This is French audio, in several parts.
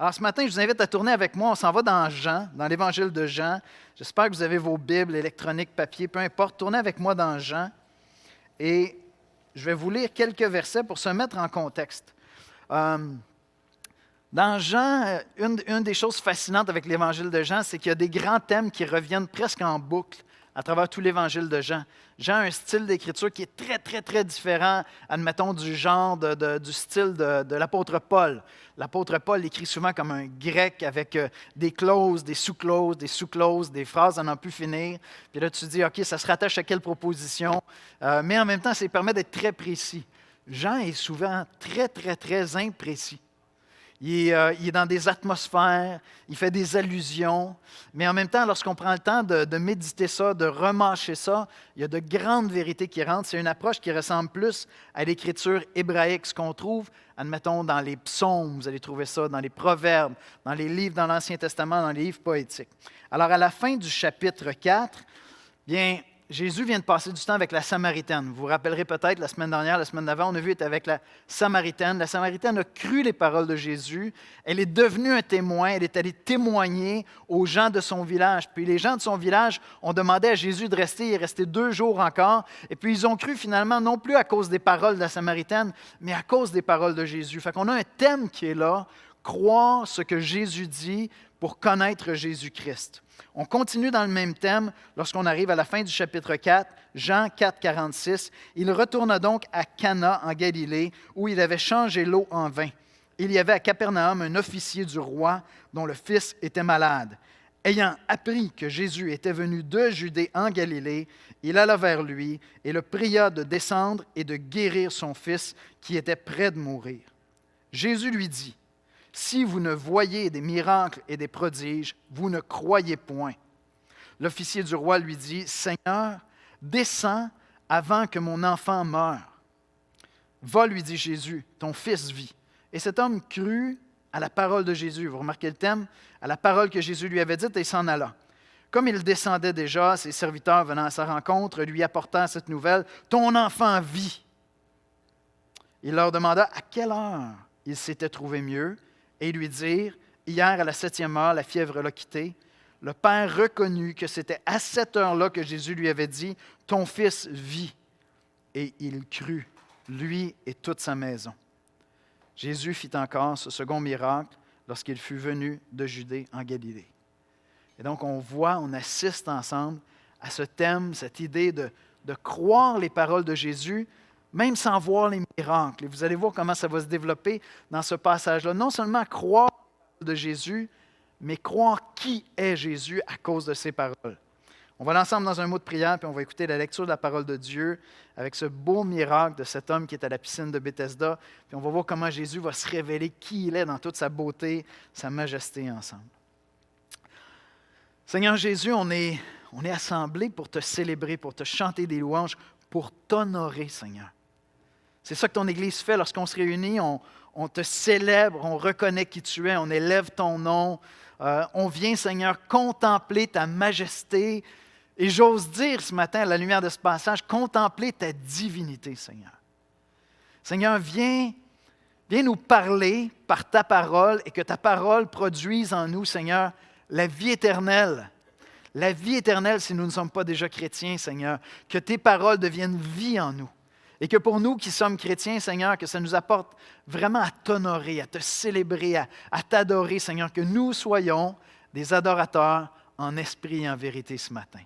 Alors, ce matin, je vous invite à tourner avec moi. On s'en va dans Jean, dans l'Évangile de Jean. J'espère que vous avez vos Bibles électroniques, papier, peu importe. Tournez avec moi dans Jean. Et je vais vous lire quelques versets pour se mettre en contexte. Dans Jean, une des choses fascinantes avec l'Évangile de Jean, c'est qu'il y a des grands thèmes qui reviennent presque en boucle à travers tout l'Évangile de Jean. Jean a un style d'écriture qui est très, très, très différent, admettons, du genre du style de l'apôtre Paul. L'apôtre Paul écrit souvent comme un grec avec des clauses, des sous-clauses, des phrases à n'en plus finir. Puis là, tu te dis, OK, ça se rattache à quelle proposition? Mais en même temps, ça permet d'être très précis. Jean est souvent très, très, très imprécis. Il est dans des atmosphères, il fait des allusions, mais en même temps, lorsqu'on prend le temps de méditer ça, de remâcher ça, il y a de grandes vérités qui rentrent. C'est une approche qui ressemble plus à l'écriture hébraïque, ce qu'on trouve, admettons, dans les psaumes, vous allez trouver ça, dans les proverbes, dans les livres dans l'Ancien Testament, dans les livres poétiques. Alors, à la fin du chapitre 4, bien, Jésus vient de passer du temps avec la Samaritaine. Vous vous rappellerez peut-être, la semaine dernière, la semaine d'avant, on a vu être avec la Samaritaine. La Samaritaine a cru les paroles de Jésus. Elle est devenue un témoin. Elle est allée témoigner aux gens de son village. Puis les gens de son village ont demandé à Jésus de rester. Il est resté 2 jours encore. Et puis ils ont cru finalement, non plus à cause des paroles de la Samaritaine, mais à cause des paroles de Jésus. Fait qu'on a un thème qui est là, croire ce que Jésus dit pour connaître Jésus-Christ. On continue dans le même thème lorsqu'on arrive à la fin du chapitre 4, Jean 4, 46. Il retourna donc à Cana en Galilée, où il avait changé l'eau en vin. Il y avait à Capernaum un officier du roi dont le fils était malade. Ayant appris que Jésus était venu de Judée en Galilée, il alla vers lui et le pria de descendre et de guérir son fils qui était près de mourir. Jésus lui dit, « Si vous ne voyez des miracles et des prodiges, vous ne croyez point. » L'officier du roi lui dit, « Seigneur, descends avant que mon enfant meure. » « Va, lui dit Jésus, ton fils vit. » Et cet homme crut à la parole de Jésus. Vous remarquez le thème? À la parole que Jésus lui avait dite et il s'en alla. Comme il descendait déjà, ses serviteurs venant à sa rencontre lui apportant cette nouvelle, « Ton enfant vit. » Il leur demanda à quelle heure il s'était trouvé mieux. Et lui dirent, hier à la 7e heure, la fièvre l'a quitté. Le père reconnut que c'était à cette heure-là que Jésus lui avait dit, « Ton fils vit. » Et il crut, lui et toute sa maison. Jésus fit encore ce second miracle lorsqu'il fut venu de Judée en Galilée. Et donc on voit, on assiste ensemble à ce thème, cette idée de croire les paroles de Jésus, même sans voir les miracles. Et vous allez voir comment ça va se développer dans ce passage-là. Non seulement croire de Jésus, mais croire qui est Jésus à cause de ses paroles. On va aller ensemble dans un mot de prière, puis on va écouter la lecture de la parole de Dieu avec ce beau miracle de cet homme qui est à la piscine de Bethesda. Puis on va voir comment Jésus va se révéler qui il est dans toute sa beauté, sa majesté ensemble. Seigneur Jésus, on est assemblés pour te célébrer, pour te chanter des louanges, pour t'honorer, Seigneur. C'est ça que ton Église fait lorsqu'on se réunit, on te célèbre, on reconnaît qui tu es, on élève ton nom, on vient, Seigneur, contempler ta majesté et j'ose dire ce matin, à la lumière de ce passage, contempler ta divinité, Seigneur. Seigneur, viens nous parler par ta parole et que ta parole produise en nous, Seigneur, la vie éternelle. La vie éternelle si nous ne sommes pas déjà chrétiens, Seigneur. Que tes paroles deviennent vie en nous. Et que pour nous qui sommes chrétiens, Seigneur, que ça nous apporte vraiment à t'honorer, à te célébrer, à t'adorer, Seigneur, que nous soyons des adorateurs en esprit et en vérité ce matin.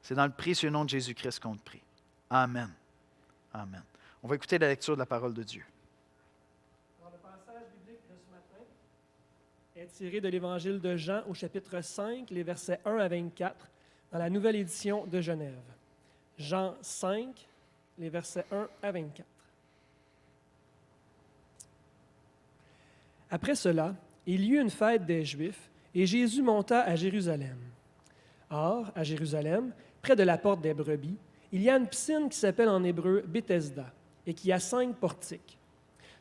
C'est dans le précieux nom de Jésus-Christ qu'on te prie. Amen. Amen. On va écouter la lecture de la parole de Dieu. Alors, le passage biblique de ce matin est tiré de l'Évangile de Jean au chapitre 5, les versets 1 à 24, dans la nouvelle édition de Genève. Jean 5, les versets 1 à 24. Après cela, il y eut une fête des Juifs, et Jésus monta à Jérusalem. Or, à Jérusalem, près de la porte des brebis, il y a une piscine qui s'appelle en hébreu Bethesda, et qui a 5 portiques.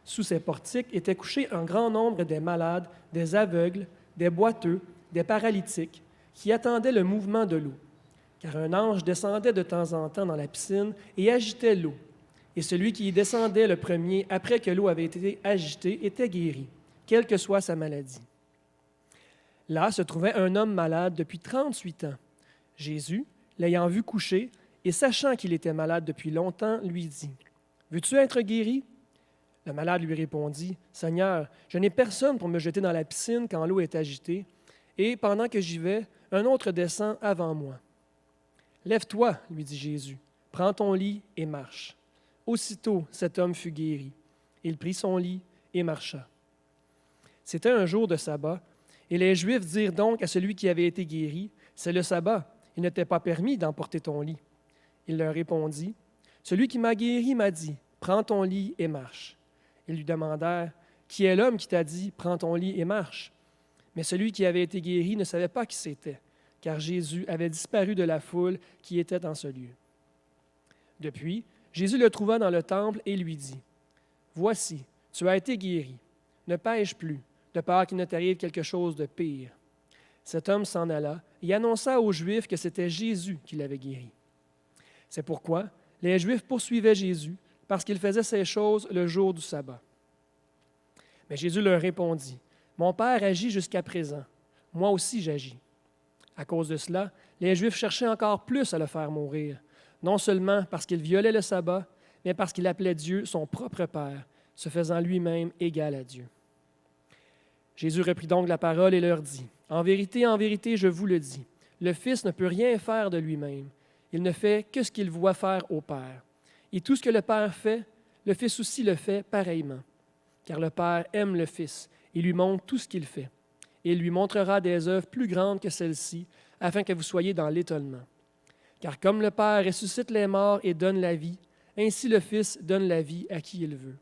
Sous ces portiques étaient couchés un grand nombre des malades, des aveugles, des boiteux, des paralytiques, qui attendaient le mouvement de l'eau. Car un ange descendait de temps en temps dans la piscine et agitait l'eau. Et celui qui y descendait le premier, après que l'eau avait été agitée, était guéri, quelle que soit sa maladie. Là se trouvait un homme malade depuis 38 ans. Jésus, l'ayant vu coucher et sachant qu'il était malade depuis longtemps, lui dit, « Veux-tu être guéri? » Le malade lui répondit, « Seigneur, je n'ai personne pour me jeter dans la piscine quand l'eau est agitée, et pendant que j'y vais, un autre descend avant moi. » « Lève-toi, lui dit Jésus, prends ton lit et marche. » Aussitôt, cet homme fut guéri. Il prit son lit et marcha. C'était un jour de sabbat, et les Juifs dirent donc à celui qui avait été guéri, « C'est le sabbat, il ne t'est pas permis d'emporter ton lit. » Il leur répondit, « Celui qui m'a guéri m'a dit, prends ton lit et marche. » Ils lui demandèrent, « Qui est l'homme qui t'a dit, prends ton lit et marche? » Mais celui qui avait été guéri ne savait pas qui c'était, car Jésus avait disparu de la foule qui était en ce lieu. Depuis, Jésus le trouva dans le temple et lui dit, « Voici, tu as été guéri. Ne pêche plus, de peur qu'il ne t'arrive quelque chose de pire. » Cet homme s'en alla et annonça aux Juifs que c'était Jésus qui l'avait guéri. C'est pourquoi les Juifs poursuivaient Jésus, parce qu'il faisait ces choses le jour du sabbat. Mais Jésus leur répondit, « Mon Père agit jusqu'à présent. Moi aussi j'agis. » À cause de cela, les Juifs cherchaient encore plus à le faire mourir, non seulement parce qu'il violait le sabbat, mais parce qu'il appelait Dieu son propre Père, se faisant lui-même égal à Dieu. Jésus reprit donc la parole et leur dit, « En vérité, je vous le dis, le Fils ne peut rien faire de lui-même. Il ne fait que ce qu'il voit faire au Père. Et tout ce que le Père fait, le Fils aussi le fait pareillement. Car le Père aime le Fils et lui montre tout ce qu'il fait. Et il lui montrera des œuvres plus grandes que celles-ci, afin que vous soyez dans l'étonnement. Car comme le Père ressuscite les morts et donne la vie, ainsi le Fils donne la vie à qui il veut.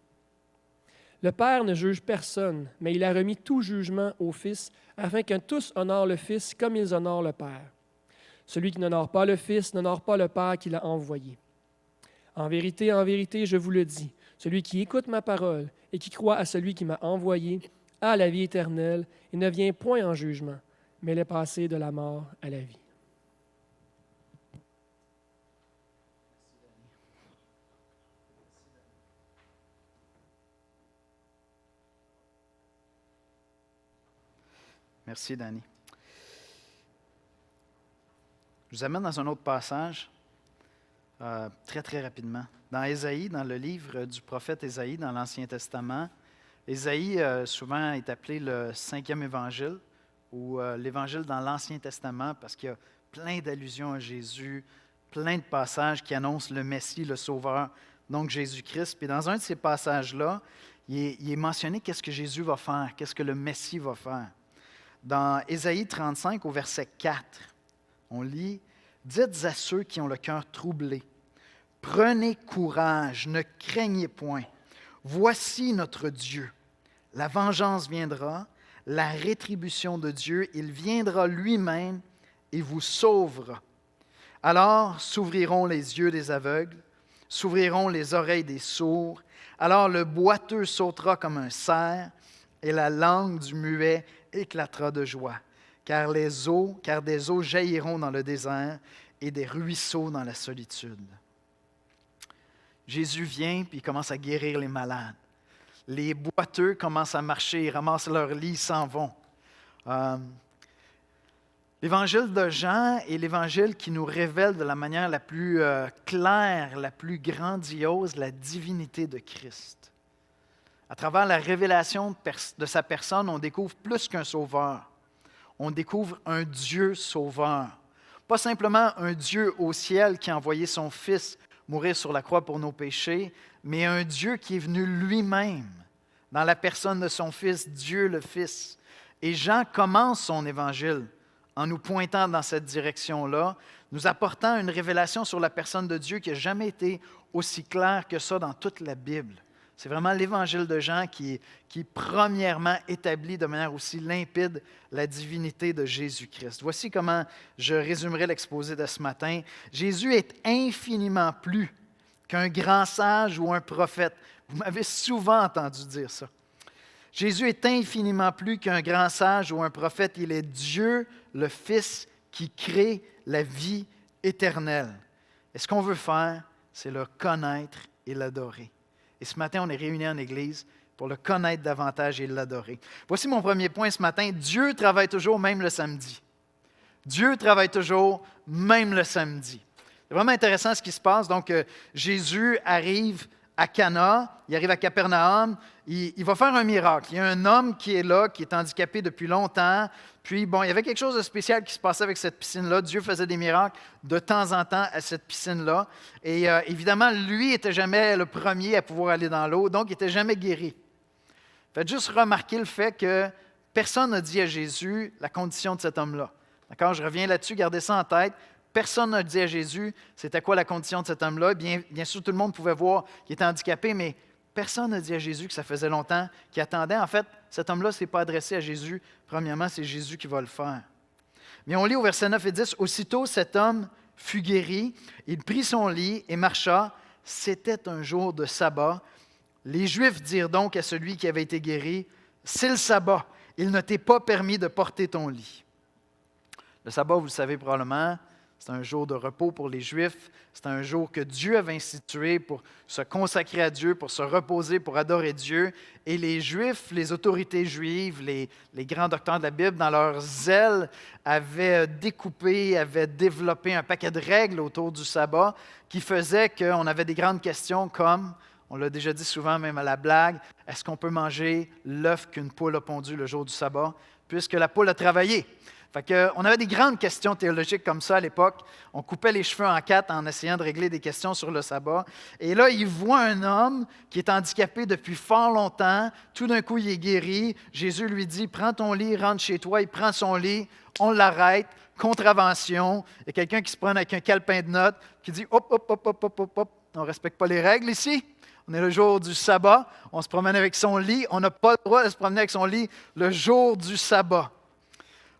Le Père ne juge personne, mais il a remis tout jugement au Fils, afin que tous honorent le Fils comme ils honorent le Père. Celui qui n'honore pas le Fils n'honore pas le Père qui l'a envoyé. En vérité, je vous le dis, celui qui écoute ma parole et qui croit à celui qui m'a envoyé a la vie éternelle et ne vient point en jugement, mais il est passé de la mort à la vie. Merci, Danny. Je vous amène dans un autre passage, très, très rapidement. Dans Ésaïe, dans le livre du prophète Ésaïe, dans l'Ancien Testament, Ésaïe, souvent, est appelé le 5e évangile, ou l'évangile dans l'Ancien Testament, parce qu'il y a plein d'allusions à Jésus, plein de passages qui annoncent le Messie, le Sauveur, donc Jésus-Christ. Puis dans un de ces passages-là, il est mentionné qu'est-ce que Jésus va faire, qu'est-ce que le Messie va faire. Dans Ésaïe 35, au verset 4, on lit « Dites à ceux qui ont le cœur troublé, prenez courage, ne craignez point. Voici notre Dieu. La vengeance viendra, la rétribution de Dieu, il viendra lui-même et vous sauvera. Alors s'ouvriront les yeux des aveugles, s'ouvriront les oreilles des sourds. Alors le boiteux sautera comme un cerf et la langue du muet éclatera de joie. Car des eaux jailliront dans le désert et des ruisseaux dans la solitude. » Jésus vient puis il commence à guérir les malades. Les boiteux commencent à marcher, ils ramassent leur lit, ils s'en vont. L'évangile de Jean est l'évangile qui nous révèle de la manière la plus claire, la plus grandiose, la divinité de Christ. À travers la révélation de sa personne, on découvre plus qu'un sauveur. On découvre un Dieu sauveur. Pas simplement un Dieu au ciel qui a envoyé son Fils mourir sur la croix pour nos péchés, mais un Dieu qui est venu lui-même dans la personne de son Fils, Dieu le Fils. Et Jean commence son évangile en nous pointant dans cette direction-là, nous apportant une révélation sur la personne de Dieu qui n'a jamais été aussi claire que ça dans toute la Bible. C'est vraiment l'évangile de Jean qui premièrement établit de manière aussi limpide la divinité de Jésus-Christ. Voici comment je résumerai l'exposé de ce matin. Jésus est infiniment plus qu'un grand sage ou un prophète. Vous m'avez souvent entendu dire ça. Jésus est infiniment plus qu'un grand sage ou un prophète. Il est Dieu, le Fils, qui crée la vie éternelle. Et ce qu'on veut faire, c'est le connaître et l'adorer. Et ce matin, on est réunis en Église pour le connaître davantage et l'adorer. Voici mon premier point ce matin. Dieu travaille toujours, même le samedi. Dieu travaille toujours, même le samedi. C'est vraiment intéressant ce qui se passe. Donc, Jésus arrive à Cana, il arrive à Capernaum, il va faire un miracle. Il y a un homme qui est là, qui est handicapé depuis longtemps. Puis, bon, il y avait quelque chose de spécial qui se passait avec cette piscine-là. Dieu faisait des miracles de temps en temps à cette piscine-là. Et évidemment, lui n'était jamais le premier à pouvoir aller dans l'eau, donc il n'était jamais guéri. Faites juste remarquer le fait que personne n'a dit à Jésus la condition de cet homme-là. D'accord? Je reviens là-dessus, gardez ça en tête. Personne n'a dit à Jésus c'était quoi la condition de cet homme-là. Bien sûr, tout le monde pouvait voir qu'il était handicapé, mais personne n'a dit à Jésus que ça faisait longtemps qu'il attendait. En fait, cet homme-là ne s'est pas adressé à Jésus. Premièrement, c'est Jésus qui va le faire. Mais on lit au verset 9 et 10, « Aussitôt cet homme fut guéri, il prit son lit et marcha. C'était un jour de sabbat. Les Juifs dirent donc à celui qui avait été guéri, « C'est le sabbat, il ne t'est pas permis de porter ton lit. » Le sabbat, vous le savez probablement, c'est un jour de repos pour les Juifs. C'est un jour que Dieu avait institué pour se consacrer à Dieu, pour se reposer, pour adorer Dieu. Et les Juifs, les autorités juives, les grands docteurs de la Bible, dans leur zèle, avaient découpé, avaient développé un paquet de règles autour du sabbat qui faisaient qu'on avait des grandes questions comme, on l'a déjà dit souvent même à la blague, est-ce qu'on peut manger l'œuf qu'une poule a pondu le jour du sabbat, puisque la poule a travaillé? On avait des grandes questions théologiques comme ça à l'époque. On coupait les cheveux en quatre en essayant de régler des questions sur le sabbat. Et là, il voit un homme qui est handicapé depuis fort longtemps. Tout d'un coup, il est guéri. Jésus lui dit, « Prends ton lit, rentre chez toi. » Il prend son lit, on l'arrête, contravention. Il y a quelqu'un qui se prend avec un calepin de notes qui dit, « Hop, hop, hop, hop, hop, hop, hop. On ne respecte pas les règles ici. On est le jour du sabbat. On se promène avec son lit. On n'a pas le droit de se promener avec son lit le jour du sabbat. »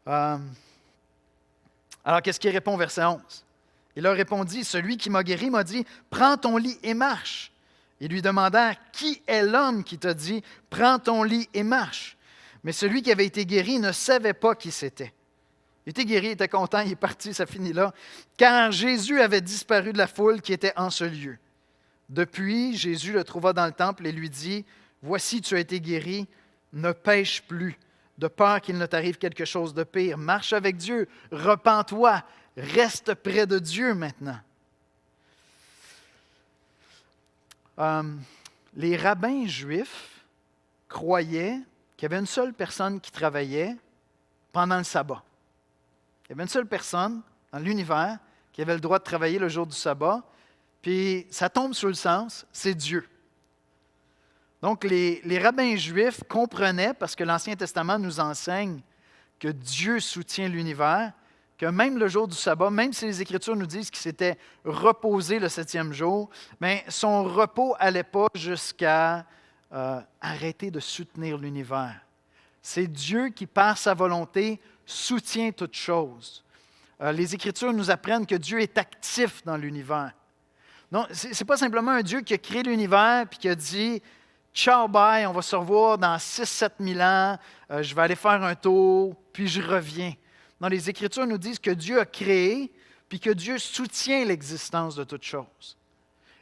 Alors, qu'est-ce qu'il répond, verset 11? Il leur répondit, « Celui qui m'a guéri m'a dit, prends ton lit et marche. » Ils lui demandèrent, « Qui est l'homme qui t'a dit, prends ton lit et marche? » Mais celui qui avait été guéri ne savait pas qui c'était. Il était guéri, il était content, il est parti, ça finit là. Car Jésus avait disparu de la foule qui était en ce lieu. Depuis, Jésus le trouva dans le temple et lui dit, « Voici, tu as été guéri, ne pêche plus, de peur qu'il ne t'arrive quelque chose de pire. Marche avec Dieu, repens-toi, reste près de Dieu maintenant. » Les rabbins juifs croyaient qu'il y avait une seule personne qui travaillait pendant le sabbat. Il y avait une seule personne dans l'univers qui avait le droit de travailler le jour du sabbat, puis ça tombe sous le sens, c'est Dieu. Donc, les rabbins juifs comprenaient, parce que l'Ancien Testament nous enseigne que Dieu soutient l'univers, que même le jour du sabbat, même si les Écritures nous disent qu'il s'était reposé le 7e jour, bien, son repos n'allait pas jusqu'à arrêter de soutenir l'univers. C'est Dieu qui, par sa volonté, soutient toutes choses. Les Écritures nous apprennent que Dieu est actif dans l'univers. Non, ce n'est pas simplement un Dieu qui a créé l'univers et qui a dit « Ciao, bye, on va se revoir dans 6-7 000 ans, je vais aller faire un tour, puis je reviens. » Non, les Écritures nous disent que Dieu a créé, puis que Dieu soutient l'existence de toutes choses.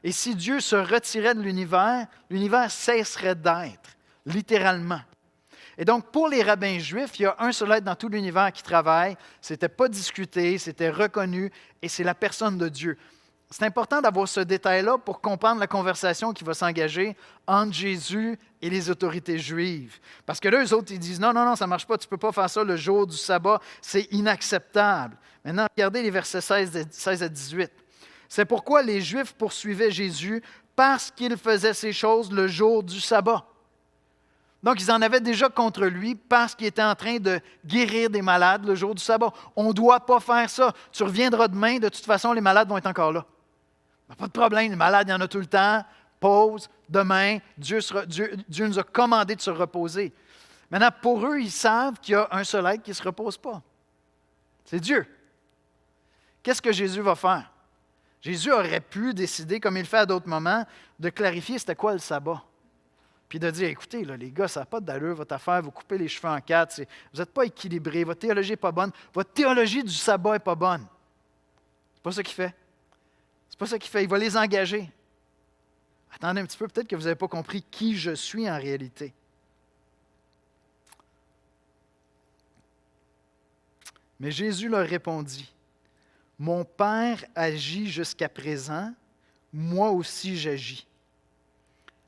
Et si Dieu se retirait de l'univers cesserait d'être, littéralement. Et donc, pour les rabbins juifs, il y a un seul être dans tout l'univers qui travaille. Ce n'était pas discuté, c'était reconnu, et c'est la personne de Dieu. C'est important d'avoir ce détail-là pour comprendre la conversation qui va s'engager entre Jésus et les autorités juives. Parce que là, eux autres, ils disent « Non, non, non, ça ne marche pas, tu ne peux pas faire ça le jour du sabbat, c'est inacceptable. » Maintenant, regardez les versets 16 à 18. « C'est pourquoi les Juifs poursuivaient Jésus parce qu'il faisait ces choses le jour du sabbat. » Donc, ils en avaient déjà contre lui parce qu'il était en train de guérir des malades le jour du sabbat. On ne doit pas faire ça. Tu reviendras demain, de toute façon, les malades vont être encore là. Pas de problème, les malades, il y en a tout le temps. Pause, demain, Dieu nous a commandé de se reposer. Maintenant, pour eux, ils savent qu'il y a un seul être qui ne se repose pas. C'est Dieu. Qu'est-ce que Jésus va faire? Jésus aurait pu décider, comme il le fait à d'autres moments, de clarifier c'était quoi le sabbat. Puis de dire, écoutez, là, les gars, ça n'a pas d'allure, votre affaire, vous coupez les cheveux en quatre, vous n'êtes pas équilibrés, votre théologie n'est pas bonne, votre théologie du sabbat n'est pas bonne. C'est pas ça qu'il fait. C'est pas ça qu'il fait, il va les engager. Attendez un petit peu, peut-être que vous n'avez pas compris qui je suis en réalité. Mais Jésus leur répondit, « Mon Père agit jusqu'à présent, moi aussi j'agis. »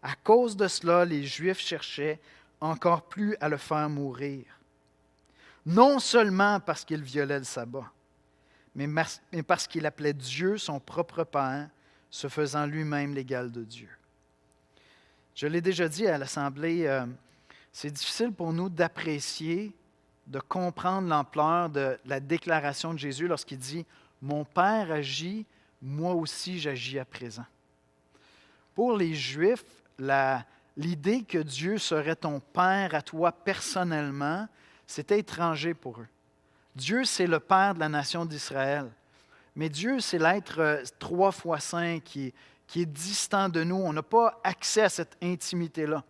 À cause de cela, les Juifs cherchaient encore plus à le faire mourir. Non seulement parce qu'il violait le sabbat, mais parce qu'il appelait Dieu son propre Père, se faisant lui-même l'égal de Dieu. Je l'ai déjà dit à l'Assemblée, c'est difficile pour nous d'apprécier, de comprendre l'ampleur de la déclaration de Jésus lorsqu'il dit « Mon Père agit, moi aussi j'agis à présent ». Pour les Juifs, l'idée que Dieu serait ton Père à toi personnellement, c'était étranger pour eux. Dieu, c'est le Père de la nation d'Israël. Mais Dieu, c'est l'être 3 fois saint qui est distant de nous. On n'a pas accès à cette intimité-là.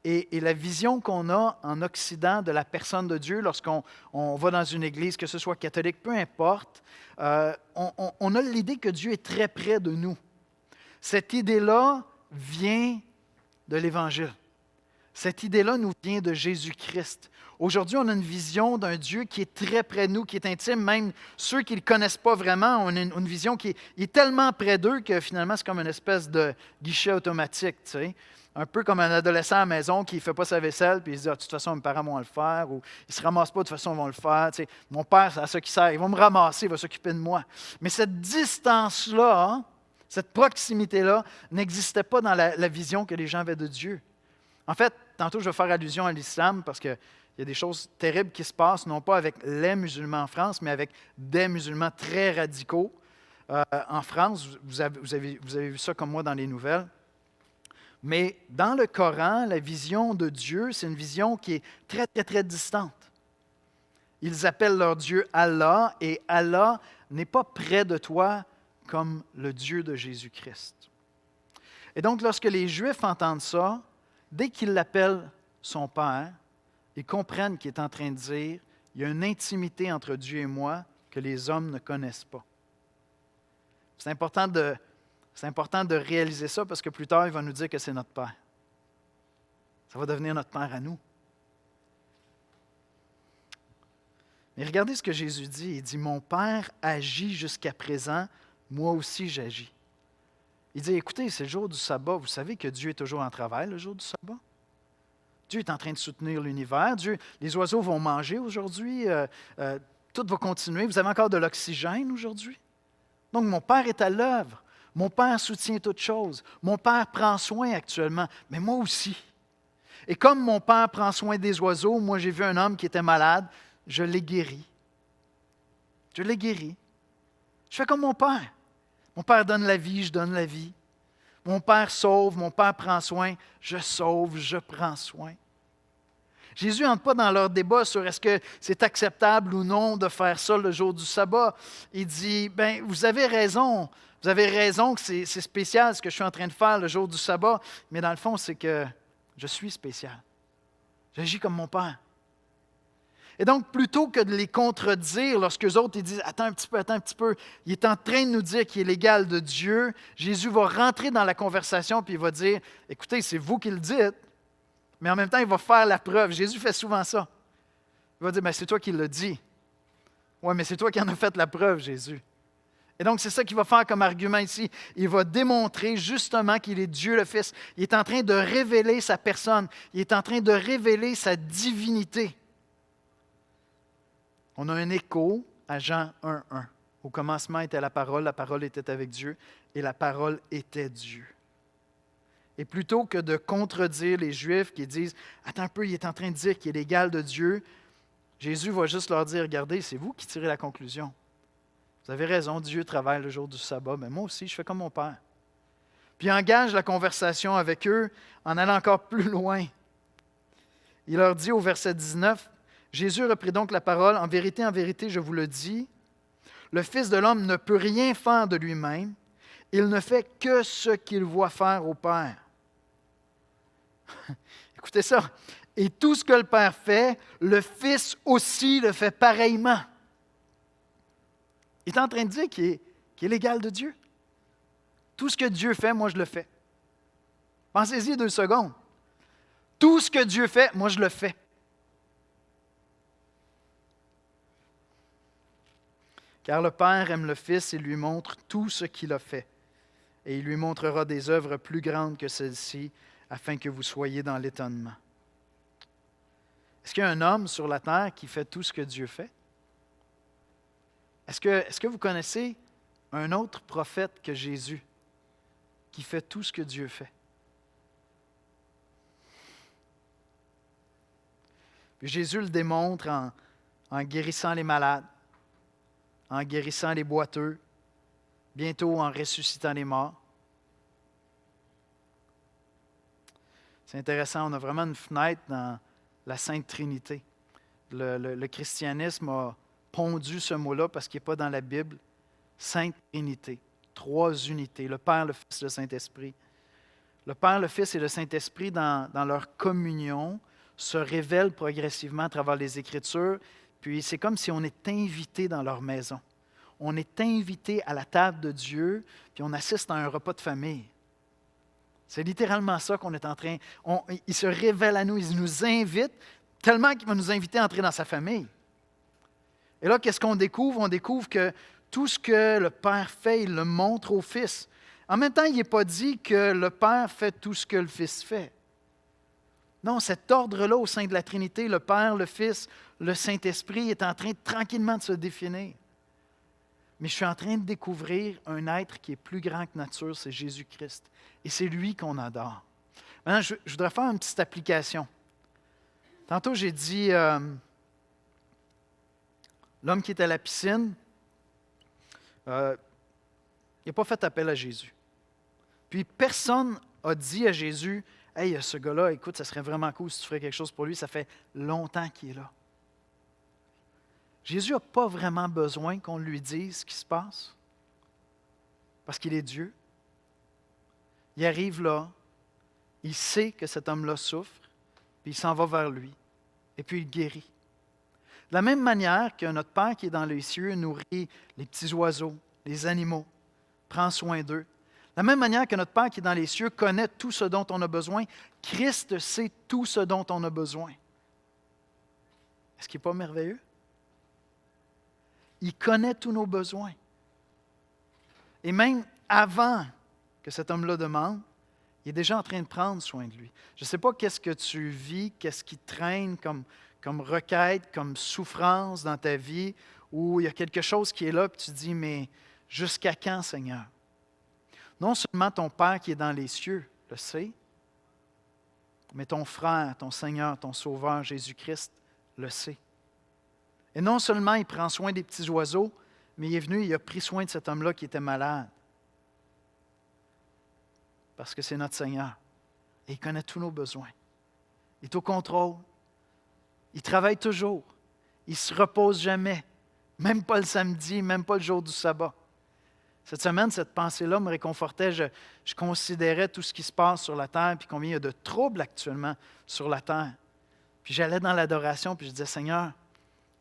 Et la vision qu'on a en Occident de la personne de Dieu lorsqu'on va dans une église, que ce soit catholique, peu importe, on a l'idée que Dieu est très près de nous. Cette idée-là vient de l'Évangile. Cette idée-là nous vient de Jésus-Christ. Aujourd'hui, on a une vision d'un Dieu qui est très près de nous, qui est intime. Même ceux qui ne le connaissent pas vraiment, on a une vision qui est tellement près d'eux que finalement, c'est comme une espèce de guichet automatique. Tu sais. Un peu comme un adolescent à la maison qui ne fait pas sa vaisselle, puis il se dit, de toute façon, mes parents vont le faire, ou il ne se ramasse pas, de toute façon, ils vont le faire. Tu sais. Mon père, c'est à ça qu'il sert. Il va me ramasser, il va s'occuper de moi. Mais cette distance-là, cette proximité-là, n'existait pas dans la vision que les gens avaient de Dieu. En fait, tantôt, je vais faire allusion à l'islam parce qu'il y a des choses terribles qui se passent, non pas avec les musulmans en France, mais avec des musulmans très radicaux. En France, vous avez vu ça comme moi dans les nouvelles. Mais dans le Coran, la vision de Dieu, c'est une vision qui est très, très, très distante. Ils appellent leur Dieu Allah, et Allah n'est pas près de toi comme le Dieu de Jésus-Christ. Et donc, lorsque les Juifs entendent ça, dès qu'ils l'appellent son Père, ils comprennent qu'il est en train de dire « Il y a une intimité entre Dieu et moi que les hommes ne connaissent pas. » C'est important de réaliser ça parce que plus tard, il va nous dire que c'est notre Père. Ça va devenir notre Père à nous. Mais regardez ce que Jésus dit. Il dit « Mon Père agit jusqu'à présent, moi aussi j'agis. » Il dit, écoutez, c'est le jour du sabbat. Vous savez que Dieu est toujours en travail le jour du sabbat. Dieu est en train de soutenir l'univers. Les oiseaux vont manger aujourd'hui. Tout va continuer. Vous avez encore de l'oxygène aujourd'hui. Donc, mon Père est à l'œuvre. Mon Père soutient toutes choses. Mon Père prend soin actuellement, mais moi aussi. Et comme mon Père prend soin des oiseaux, moi, j'ai vu un homme qui était malade. Je l'ai guéri. Je l'ai guéri. Je fais comme mon Père. Mon Père donne la vie, je donne la vie. Mon Père sauve, mon Père prend soin, je sauve, je prends soin. Jésus n'entre pas dans leur débat sur est-ce que c'est acceptable ou non de faire ça le jour du sabbat. Il dit, vous avez raison que c'est spécial ce que je suis en train de faire le jour du sabbat, mais dans le fond, c'est que je suis spécial. J'agis comme mon Père. Et donc, plutôt que de les contredire lorsqu'eux autres ils disent « Attends un petit peu », il est en train de nous dire qu'il est l'égal de Dieu. Jésus va rentrer dans la conversation puis il va dire « Écoutez, c'est vous qui le dites », mais en même temps, il va faire la preuve. Jésus fait souvent ça. Il va dire « C'est toi qui l'as dit. » Oui, mais c'est toi qui en as fait la preuve, Jésus. Et donc, c'est ça qu'il va faire comme argument ici. Il va démontrer justement qu'il est Dieu le Fils. Il est en train de révéler sa personne. Il est en train de révéler sa divinité. On a un écho à Jean 1:1. Au commencement était la parole était avec Dieu, et la parole était Dieu. Et plutôt que de contredire les Juifs qui disent « Attends un peu, il est en train de dire qu'il est l'égal de Dieu », Jésus va juste leur dire « Regardez, c'est vous qui tirez la conclusion. Vous avez raison, Dieu travaille le jour du sabbat, mais moi aussi, je fais comme mon Père. » Puis il engage la conversation avec eux en allant encore plus loin. Il leur dit au verset 19, Jésus reprit donc la parole, « En vérité, je vous le dis, le Fils de l'homme ne peut rien faire de lui-même, il ne fait que ce qu'il voit faire au Père. » Écoutez ça. « Et tout ce que le Père fait, le Fils aussi le fait pareillement. » Il est en train de dire qu'il est l'égal de Dieu. Tout ce que Dieu fait, moi je le fais. Pensez-y 2 secondes. Tout ce que Dieu fait, moi je le fais. Car le Père aime le Fils et lui montre tout ce qu'il a fait. Et il lui montrera des œuvres plus grandes que celles-ci, afin que vous soyez dans l'étonnement. Est-ce qu'il y a un homme sur la terre qui fait tout ce que Dieu fait? Est-ce que vous connaissez un autre prophète que Jésus qui fait tout ce que Dieu fait? Puis Jésus le démontre en guérissant les malades, en guérissant les boiteux, bientôt en ressuscitant les morts. C'est intéressant, on a vraiment une fenêtre dans la Sainte Trinité. Le christianisme a pondu ce mot-là parce qu'il n'est pas dans la Bible. Sainte Trinité, 3 unités, le Père, le Fils et le Saint-Esprit. Le Père, le Fils et le Saint-Esprit, dans leur communion, se révèlent progressivement à travers les Écritures. Puis c'est comme si on est invité dans leur maison. On est invité à la table de Dieu, puis on assiste à un repas de famille. C'est littéralement ça qu'on est en train... Il se révèle à nous, il nous invite, tellement qu'il va nous inviter à entrer dans sa famille. Et là, qu'est-ce qu'on découvre? On découvre que tout ce que le Père fait, il le montre au Fils. En même temps, il n'est pas dit que le Père fait tout ce que le Fils fait. Non, cet ordre-là au sein de la Trinité, le Père, le Fils, le Saint-Esprit, est en train tranquillement de se définir. Mais je suis en train de découvrir un être qui est plus grand que nature, c'est Jésus-Christ. Et c'est lui qu'on adore. Maintenant, je voudrais faire une petite application. Tantôt, j'ai dit, l'homme qui est à la piscine, il n'a pas fait appel à Jésus. Puis personne n'a dit à Jésus, « Hey, ce gars-là, écoute, ça serait vraiment cool si tu ferais quelque chose pour lui, ça fait longtemps qu'il est là. » Jésus n'a pas vraiment besoin qu'on lui dise ce qui se passe, parce qu'il est Dieu. Il arrive là, il sait que cet homme-là souffre, puis il s'en va vers lui, et puis il guérit. De la même manière que notre Père qui est dans les cieux nourrit les petits oiseaux, les animaux, prend soin d'eux. De la même manière que notre Père qui est dans les cieux connaît tout ce dont on a besoin, Christ sait tout ce dont on a besoin. Est-ce qu'il n'est pas merveilleux? Il connaît tous nos besoins. Et même avant que cet homme-là demande, il est déjà en train de prendre soin de lui. Je ne sais pas qu'est-ce que tu vis, qu'est-ce qui traîne comme requête, comme souffrance dans ta vie, où il y a quelque chose qui est là, puis tu te dis, mais jusqu'à quand, Seigneur? Non seulement ton Père qui est dans les cieux le sait, mais ton frère, ton Seigneur, ton Sauveur, Jésus-Christ, le sait. Et non seulement il prend soin des petits oiseaux, mais il est venu, il a pris soin de cet homme-là qui était malade. Parce que c'est notre Seigneur. Et il connaît tous nos besoins. Il est au contrôle. Il travaille toujours. Il ne se repose jamais. Même pas le samedi, même pas le jour du sabbat. Cette semaine, cette pensée-là me réconfortait. Je considérais tout ce qui se passe sur la terre, puis combien il y a de troubles actuellement sur la terre. Puis j'allais dans l'adoration, puis je disais, Seigneur,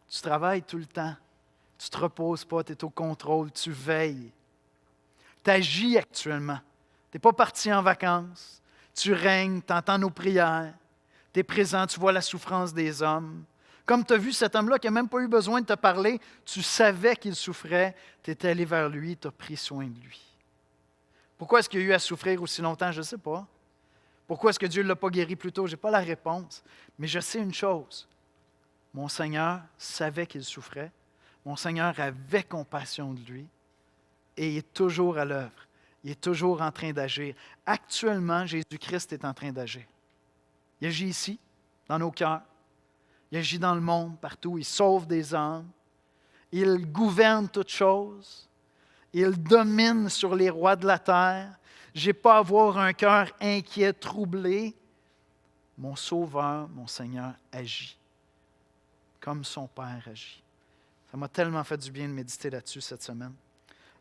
tu travailles tout le temps. Tu ne te reposes pas, tu es au contrôle, tu veilles. Tu agis actuellement. Tu n'es pas parti en vacances. Tu règnes, tu entends nos prières. Tu es présent, tu vois la souffrance des hommes. Comme tu as vu cet homme-là qui n'a même pas eu besoin de te parler, tu savais qu'il souffrait, tu étais allé vers lui, tu as pris soin de lui. Pourquoi est-ce qu'il a eu à souffrir aussi longtemps? Je ne sais pas. Pourquoi est-ce que Dieu ne l'a pas guéri plus tôt? Je n'ai pas la réponse. Mais je sais une chose. Mon Seigneur savait qu'il souffrait. Mon Seigneur avait compassion de lui. Et il est toujours à l'œuvre. Il est toujours en train d'agir. Actuellement, Jésus-Christ est en train d'agir. Il agit ici, dans nos cœurs. Il agit dans le monde, partout. Il sauve des âmes. Il gouverne toutes choses. Il domine sur les rois de la terre. Je n'ai pas à avoir un cœur inquiet, troublé. Mon Sauveur, mon Seigneur agit comme son Père agit. Ça m'a tellement fait du bien de méditer là-dessus cette semaine.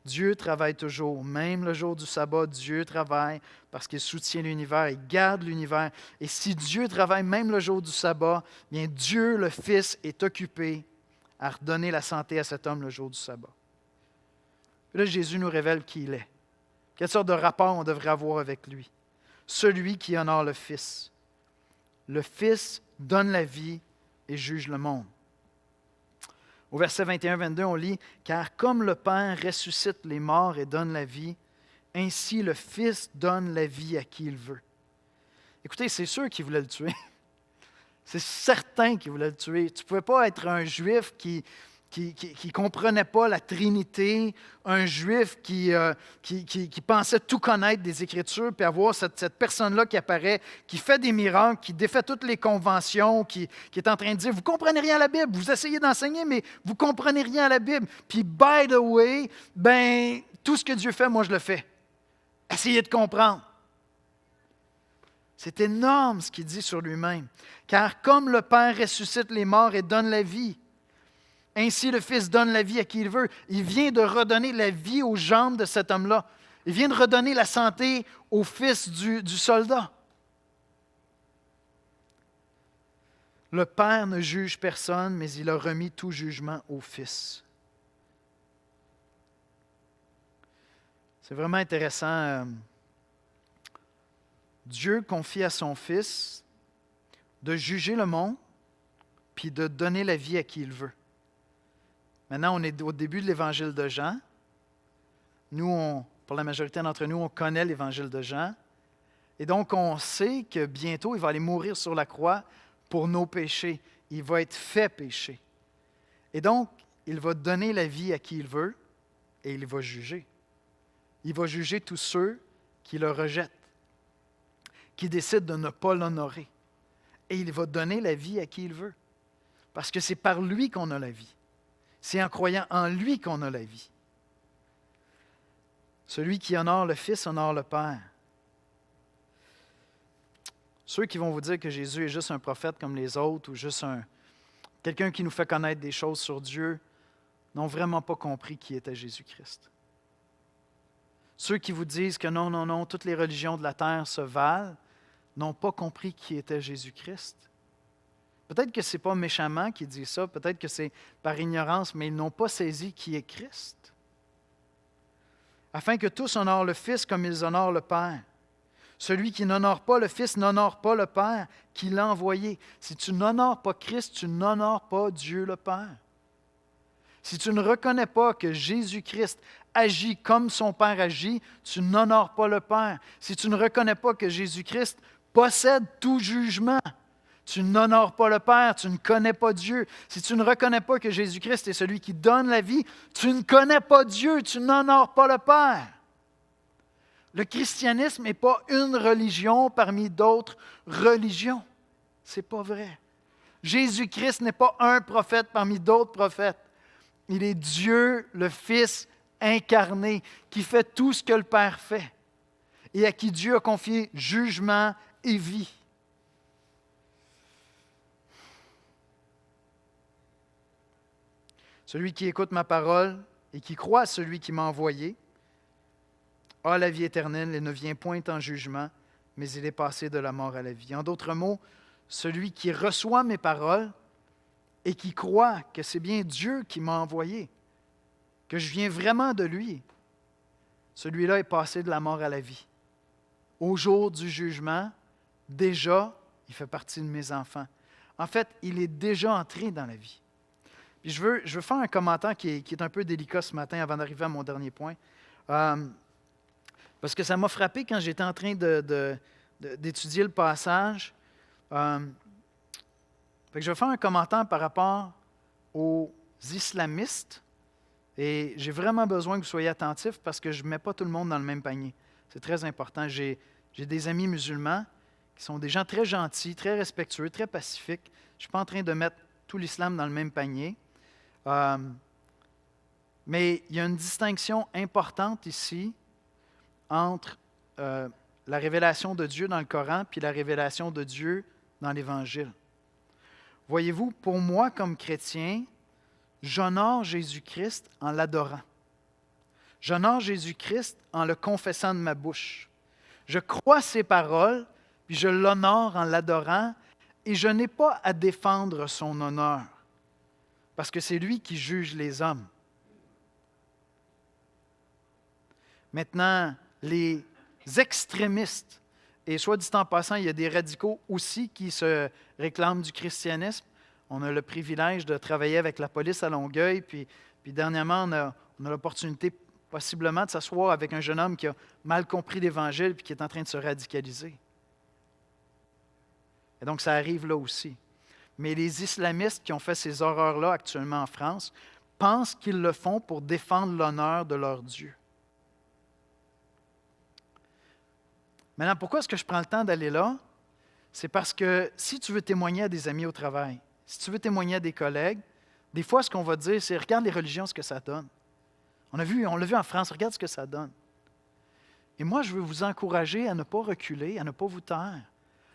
Dieu travaille toujours, même le jour du sabbat, Dieu travaille parce qu'il soutient l'univers, il garde l'univers. Et si Dieu travaille même le jour du sabbat, bien Dieu, le Fils, est occupé à redonner la santé à cet homme le jour du sabbat. Puis là, Jésus nous révèle qui il est. Quelle sorte de rapport on devrait avoir avec lui. celui qui honore le Fils. Le Fils donne la vie et juge le monde. Au verset 21-22, on lit « Car comme le Père ressuscite les morts et donne la vie, ainsi le Fils donne la vie à qui il veut. » Écoutez, c'est sûr qu'il voulait le tuer. C'est certain qu'il voulait le tuer. Tu ne pouvais pas être un Juif qui ne comprenait pas la Trinité, un Juif qui pensait tout connaître des Écritures, puis avoir cette personne-là qui apparaît, qui fait des miracles, qui défait toutes les conventions, qui est en train de dire « Vous ne comprenez rien à la Bible, vous essayez d'enseigner, mais vous ne comprenez rien à la Bible. » Puis, by the way, tout ce que Dieu fait, moi, je le fais. Essayez de comprendre. C'est énorme ce qu'il dit sur lui-même. Car comme le Père ressuscite les morts et donne la vie, ainsi le Fils donne la vie à qui il veut. Il vient de redonner la vie aux jambes de cet homme-là. Il vient de redonner la santé au fils du soldat. Le Père ne juge personne, mais il a remis tout jugement au Fils. C'est vraiment intéressant. Dieu confie à son Fils de juger le monde puis de donner la vie à qui il veut. Maintenant, on est au début de l'Évangile de Jean. Nous, pour la majorité d'entre nous, on connaît l'Évangile de Jean. Et donc, on sait que bientôt, il va aller mourir sur la croix pour nos péchés. Il va être fait péché. Et donc, il va donner la vie à qui il veut et il va juger. Il va juger tous ceux qui le rejettent, qui décident de ne pas l'honorer. Et il va donner la vie à qui il veut. Parce que c'est par lui qu'on a la vie. C'est en croyant en lui qu'on a la vie. Celui qui honore le Fils honore le Père. Ceux qui vont vous dire que Jésus est juste un prophète comme les autres ou juste quelqu'un qui nous fait connaître des choses sur Dieu n'ont vraiment pas compris qui était Jésus-Christ. Ceux qui vous disent que non, toutes les religions de la terre se valent, n'ont pas compris qui était Jésus-Christ. Peut-être que ce n'est pas méchamment qu'ils disent ça, peut-être que c'est par ignorance, mais ils n'ont pas saisi qui est Christ. Afin que tous honorent le Fils comme ils honorent le Père. Celui qui n'honore pas le Fils n'honore pas le Père qui l'a envoyé. Si tu n'honores pas Christ, tu n'honores pas Dieu le Père. Si tu ne reconnais pas que Jésus-Christ agit comme son Père agit, tu n'honores pas le Père. Si tu ne reconnais pas que Jésus-Christ possède tout jugement, tu n'honores pas le Père, tu ne connais pas Dieu. Si tu ne reconnais pas que Jésus-Christ est celui qui donne la vie, tu ne connais pas Dieu, tu n'honores pas le Père. Le christianisme n'est pas une religion parmi d'autres religions. Ce n'est pas vrai. Jésus-Christ n'est pas un prophète parmi d'autres prophètes. Il est Dieu, le Fils incarné, qui fait tout ce que le Père fait et à qui Dieu a confié jugement et vie. Celui qui écoute ma parole et qui croit à celui qui m'a envoyé a la vie éternelle et ne vient point en jugement, mais il est passé de la mort à la vie. En d'autres mots, celui qui reçoit mes paroles et qui croit que c'est bien Dieu qui m'a envoyé, que je viens vraiment de lui, celui-là est passé de la mort à la vie. Au jour du jugement, déjà, il fait partie de mes enfants. En fait, il est déjà entré dans la vie. Puis je veux faire un commentaire qui est un peu délicat ce matin avant d'arriver à mon dernier point. Parce que ça m'a frappé quand j'étais en train d'étudier le passage. Fait que je vais faire un commentaire par rapport aux islamistes. Et j'ai vraiment besoin que vous soyez attentifs parce que je ne mets pas tout le monde dans le même panier. C'est très important. J'ai des amis musulmans qui sont des gens très gentils, très respectueux, très pacifiques. Je ne suis pas en train de mettre tout l'islam dans le même panier. Mais il y a une distinction importante ici entre la révélation de Dieu dans le Coran puis la révélation de Dieu dans l'Évangile. Voyez-vous, pour moi, comme chrétien, j'honore Jésus-Christ en l'adorant. J'honore Jésus-Christ en le confessant de ma bouche. Je crois ses paroles, puis je l'honore en l'adorant, et je n'ai pas à défendre son honneur, parce que c'est lui qui juge les hommes. Maintenant, les extrémistes Et soit dit en passant, il y a des radicaux aussi qui se réclament du christianisme. On a le privilège de travailler avec la police à Longueuil, puis dernièrement, on a l'opportunité possiblement de s'asseoir avec un jeune homme qui a mal compris l'Évangile et qui est en train de se radicaliser. Et donc, ça arrive là aussi. Mais les islamistes qui ont fait ces horreurs-là actuellement en France pensent qu'ils le font pour défendre l'honneur de leur Dieu. Maintenant, pourquoi est-ce que je prends le temps d'aller là? C'est parce que si tu veux témoigner à des amis au travail, si tu veux témoigner à des collègues, des fois, ce qu'on va dire, c'est « Regarde les religions, ce que ça donne. » On l'a vu en France, regarde ce que ça donne. Et moi, je veux vous encourager à ne pas reculer, à ne pas vous taire,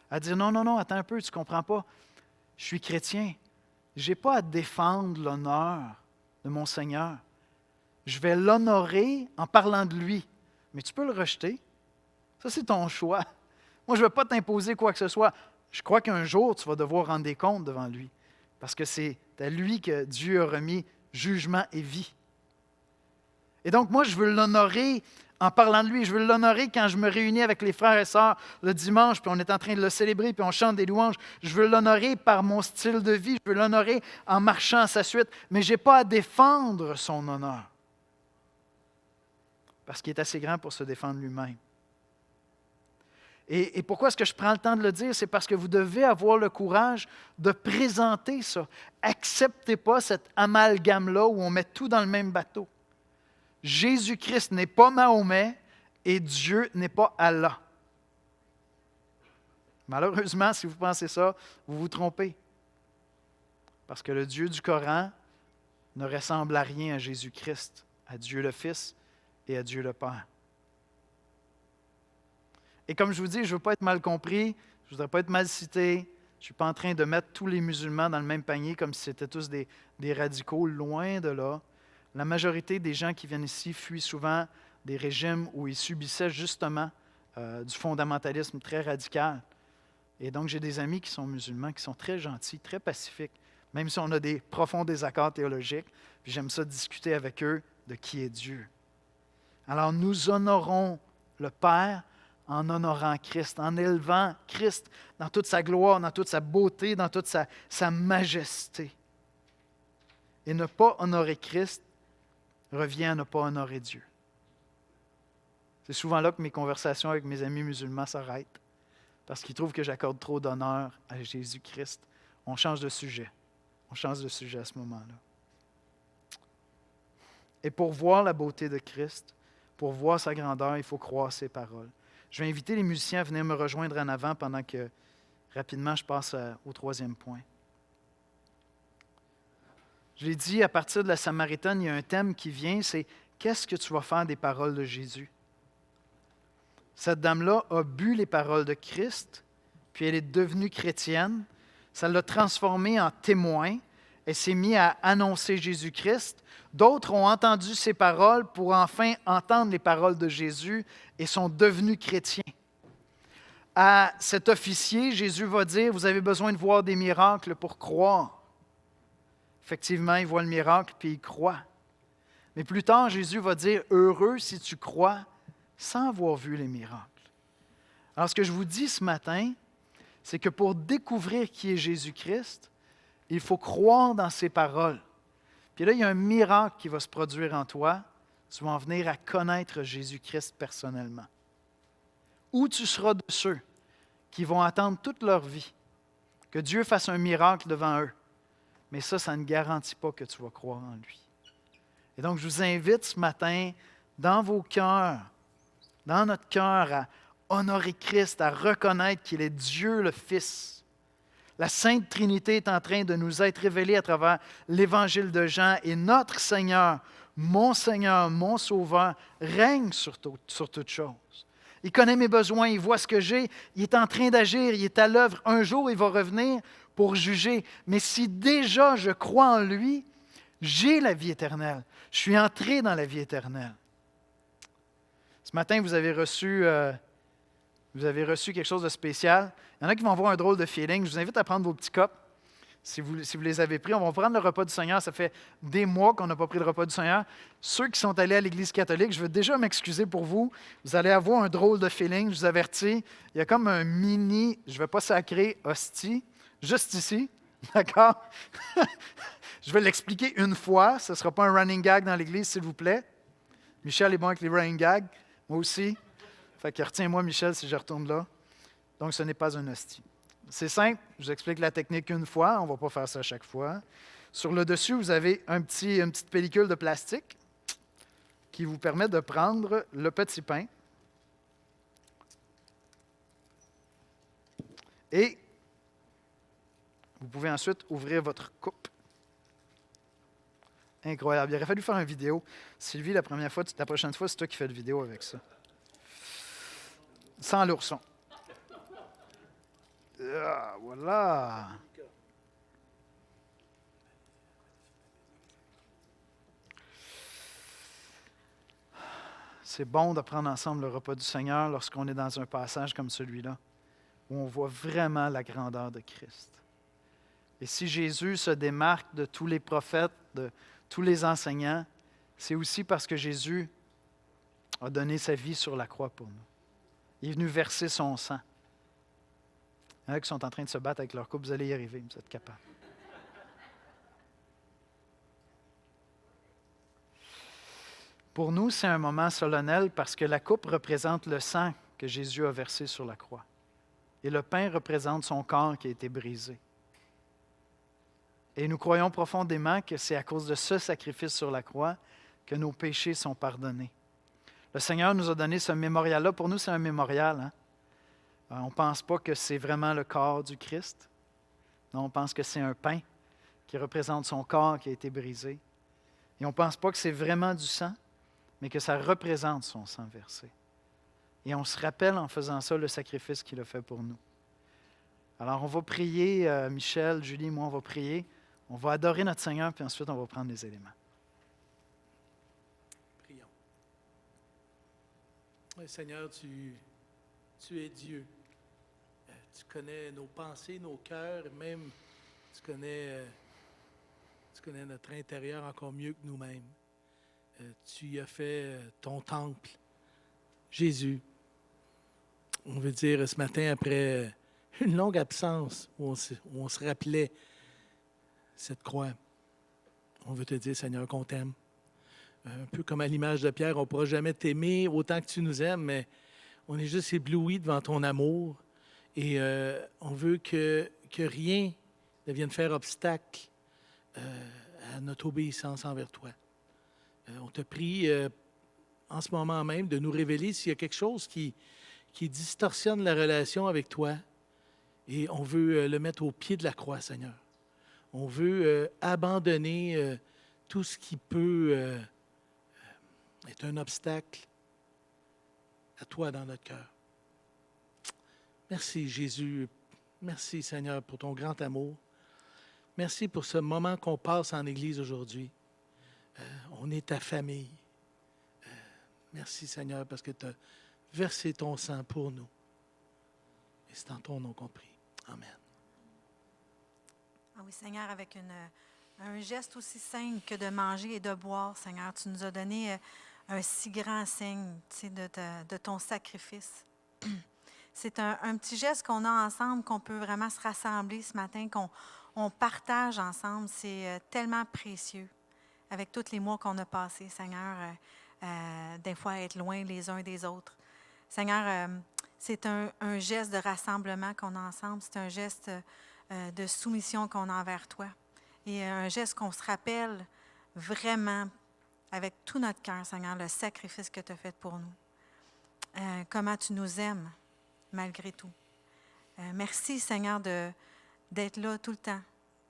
à dire « Non, attends un peu, tu ne comprends pas. Je suis chrétien. Je n'ai pas à défendre l'honneur de mon Seigneur. Je vais l'honorer en parlant de lui. Mais tu peux le rejeter. Ça, c'est ton choix. Moi, je ne veux pas t'imposer quoi que ce soit. Je crois qu'un jour, tu vas devoir rendre des comptes devant lui. Parce que c'est à lui que Dieu a remis jugement et vie. Et donc, moi, je veux l'honorer en parlant de lui. Je veux l'honorer quand je me réunis avec les frères et sœurs le dimanche, puis on est en train de le célébrer, puis on chante des louanges. Je veux l'honorer par mon style de vie. Je veux l'honorer en marchant à sa suite. Mais je n'ai pas à défendre son honneur. Parce qu'il est assez grand pour se défendre lui-même. Et pourquoi est-ce que je prends le temps de le dire? C'est parce que vous devez avoir le courage de présenter ça. Acceptez pas cet amalgame-là où on met tout dans le même bateau. Jésus-Christ n'est pas Mahomet et Dieu n'est pas Allah. Malheureusement, si vous pensez ça, vous vous trompez. Parce que le Dieu du Coran ne ressemble à rien à Jésus-Christ, à Dieu le Fils et à Dieu le Père. Et comme je vous dis, je ne veux pas être mal compris, je ne voudrais pas être mal cité, je ne suis pas en train de mettre tous les musulmans dans le même panier comme si c'était tous des radicaux, loin de là. La majorité des gens qui viennent ici fuient souvent des régimes où ils subissaient justement du fondamentalisme très radical. Et donc, j'ai des amis qui sont musulmans, qui sont très gentils, très pacifiques, même si on a des profonds désaccords théologiques, puis j'aime ça discuter avec eux de qui est Dieu. Alors, nous honorons le Père en honorant Christ, en élevant Christ dans toute sa gloire, dans toute sa beauté, dans toute sa majesté. Et ne pas honorer Christ revient à ne pas honorer Dieu. C'est souvent là que mes conversations avec mes amis musulmans s'arrêtent, parce qu'ils trouvent que j'accorde trop d'honneur à Jésus-Christ. On change de sujet. On change de sujet à ce moment-là. Et pour voir la beauté de Christ, pour voir sa grandeur, il faut croire ses paroles. Je vais inviter les musiciens à venir me rejoindre en avant pendant que, rapidement, je passe au troisième point. Je l'ai dit, à partir de la Samaritaine, il y a un thème qui vient, c'est « Qu'est-ce que tu vas faire des paroles de Jésus? » Cette dame-là a bu les paroles de Christ, puis elle est devenue chrétienne. Ça l'a transformée en témoin. Elle s'est mise à annoncer Jésus-Christ. D'autres ont entendu ses paroles pour enfin entendre les paroles de Jésus et sont devenus chrétiens. À cet officier, Jésus va dire, vous avez besoin de voir des miracles pour croire. Effectivement, il voit le miracle puis il croit. Mais plus tard, Jésus va dire, heureux si tu crois sans avoir vu les miracles. Alors, ce que je vous dis ce matin, c'est que pour découvrir qui est Jésus-Christ, il faut croire dans ses paroles. Puis là, il y a un miracle qui va se produire en toi. Tu vas en venir à connaître Jésus-Christ personnellement. Ou tu seras de ceux qui vont attendre toute leur vie que Dieu fasse un miracle devant eux. Mais ça ne garantit pas que tu vas croire en lui. Et donc, je vous invite ce matin, dans vos cœurs, dans notre cœur, à honorer Christ, à reconnaître qu'il est Dieu le Fils. La Sainte Trinité est en train de nous être révélée à travers l'Évangile de Jean et notre Seigneur, mon Sauveur, règne sur toute chose. Il connaît mes besoins, il voit ce que j'ai, il est en train d'agir, il est à l'œuvre. Un jour, il va revenir pour juger. Mais si déjà je crois en lui, j'ai la vie éternelle. Je suis entré dans la vie éternelle. Ce matin, vous avez reçu quelque chose de spécial. Il y en a qui vont avoir un drôle de feeling. Je vous invite à prendre vos petits copes. si vous les avez pris. On va prendre le repas du Seigneur. Ça fait des mois qu'on n'a pas pris le repas du Seigneur. Ceux qui sont allés à l'Église catholique, je veux déjà m'excuser pour vous. Vous allez avoir un drôle de feeling, je vous avertis. Il y a comme un mini, je ne vais pas sacrer, hostie, juste ici. D'accord? Je vais l'expliquer une fois. Ce ne sera pas un running gag dans l'Église, s'il vous plaît. Michel est bon avec les running gags. Moi aussi. Fait que retiens-moi, Michel, si je retourne là. Donc, ce n'est pas un hostie. C'est simple. Je vous explique la technique une fois. On ne va pas faire ça à chaque fois. Sur le dessus, vous avez une petite pellicule de plastique qui vous permet de prendre le petit pain et vous pouvez ensuite ouvrir votre coupe. Incroyable. Il aurait fallu faire une vidéo. Sylvie, la prochaine fois, c'est toi qui fais la vidéo avec ça. Sans l'ourson. Ah, voilà. C'est bon de prendre ensemble le repas du Seigneur lorsqu'on est dans un passage comme celui-là, où on voit vraiment la grandeur de Christ. Et si Jésus se démarque de tous les prophètes, de tous les enseignants, c'est aussi parce que Jésus a donné sa vie sur la croix pour nous. Il est venu verser son sang. Il y en a qui sont en train de se battre avec leur couple, vous allez y arriver, vous êtes capables. Pour nous, c'est un moment solennel parce que la coupe représente le sang que Jésus a versé sur la croix. Et le pain représente son corps qui a été brisé. Et nous croyons profondément que c'est à cause de ce sacrifice sur la croix que nos péchés sont pardonnés. Le Seigneur nous a donné ce mémorial-là. Pour nous, c'est un mémorial. Hein? On ne pense pas que c'est vraiment le corps du Christ. Non, on pense que c'est un pain qui représente son corps qui a été brisé. Et on ne pense pas que c'est vraiment du sang, mais que ça représente son sang versé. Et on se rappelle en faisant ça le sacrifice qu'il a fait pour nous. Alors on va prier, Michel, Julie, moi, on va prier. On va adorer notre Seigneur, puis ensuite on va prendre les éléments. Prions. Oui, Seigneur, tu es Dieu. Tu connais nos pensées, nos cœurs, même tu connais notre intérieur encore mieux que nous-mêmes. Tu y as fait ton temple. Jésus, on veut dire ce matin, après une longue absence où on se rappelait cette croix, on veut te dire, Seigneur, qu'on t'aime. Un peu comme à l'image de Pierre, on ne pourra jamais t'aimer autant que tu nous aimes, mais on est juste éblouis devant ton amour et on veut que rien ne vienne faire obstacle à notre obéissance envers toi. On te prie en ce moment même de nous révéler s'il y a quelque chose qui distorsionne la relation avec toi et on veut le mettre au pied de la croix, Seigneur. On veut abandonner tout ce qui peut être un obstacle à toi dans notre cœur. Merci Jésus. Merci Seigneur pour ton grand amour. Merci pour ce moment qu'on passe en Église aujourd'hui. On est ta famille. Merci Seigneur parce que tu as versé ton sang pour nous. Et c'est en ton nom qu'on prie. Amen. Ah oui, Seigneur, avec un geste aussi simple que de manger et de boire, Seigneur, tu nous as donné un si grand signe, tu sais, de ton sacrifice. C'est un petit geste qu'on a ensemble, qu'on peut vraiment se rassembler ce matin, qu'on partage ensemble. C'est tellement précieux avec tous les mois qu'on a passés, Seigneur, des fois être loin les uns des autres. Seigneur, c'est un geste de rassemblement qu'on a ensemble. C'est un geste de soumission qu'on a envers toi. Et un geste qu'on se rappelle vraiment avec tout notre cœur, Seigneur, le sacrifice que tu as fait pour nous. Comment tu nous aimes malgré tout. Merci, Seigneur, d'être là tout le temps,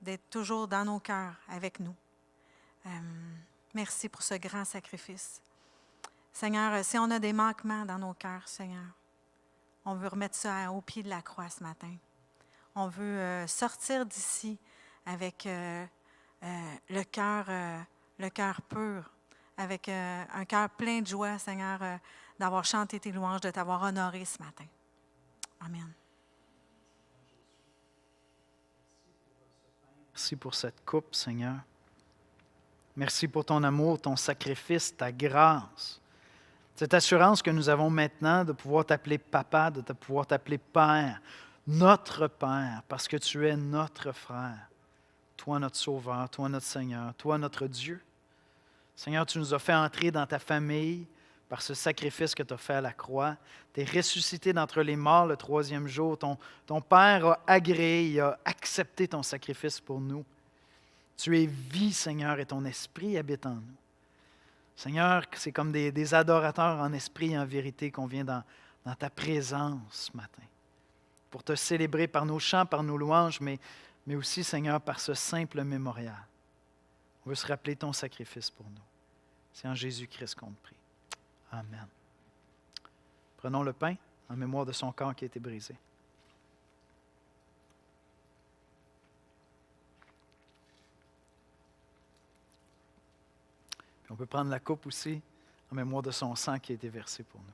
d'être toujours dans nos cœurs avec nous. Merci pour ce grand sacrifice. Seigneur, si on a des manquements dans nos cœurs, Seigneur, on veut remettre ça au pied de la croix ce matin. On veut sortir d'ici avec le cœur pur, avec un cœur plein de joie, Seigneur, d'avoir chanté tes louanges, de t'avoir honoré ce matin. Amen. Merci pour cette coupe, Seigneur. Merci pour ton amour, ton sacrifice, ta grâce. Cette assurance que nous avons maintenant de pouvoir t'appeler papa, de pouvoir t'appeler Père, notre Père, parce que tu es notre frère. Toi, notre Sauveur, toi, notre Seigneur, toi, notre Dieu. Seigneur, tu nous as fait entrer dans ta famille par ce sacrifice que tu as fait à la croix. Tu es ressuscité d'entre les morts le 3e jour. Ton Père a agréé, il a accepté ton sacrifice pour nous. Tu es vie, Seigneur, et ton esprit habite en nous. Seigneur, c'est comme des adorateurs en esprit et en vérité qu'on vient dans ta présence ce matin, pour te célébrer par nos chants, par nos louanges, mais aussi, Seigneur, par ce simple mémorial. On veut se rappeler ton sacrifice pour nous. C'est en Jésus-Christ qu'on te prie. Amen. Prenons le pain en mémoire de son corps qui a été brisé. Puis on peut prendre la coupe aussi en mémoire de son sang qui a été versé pour nous.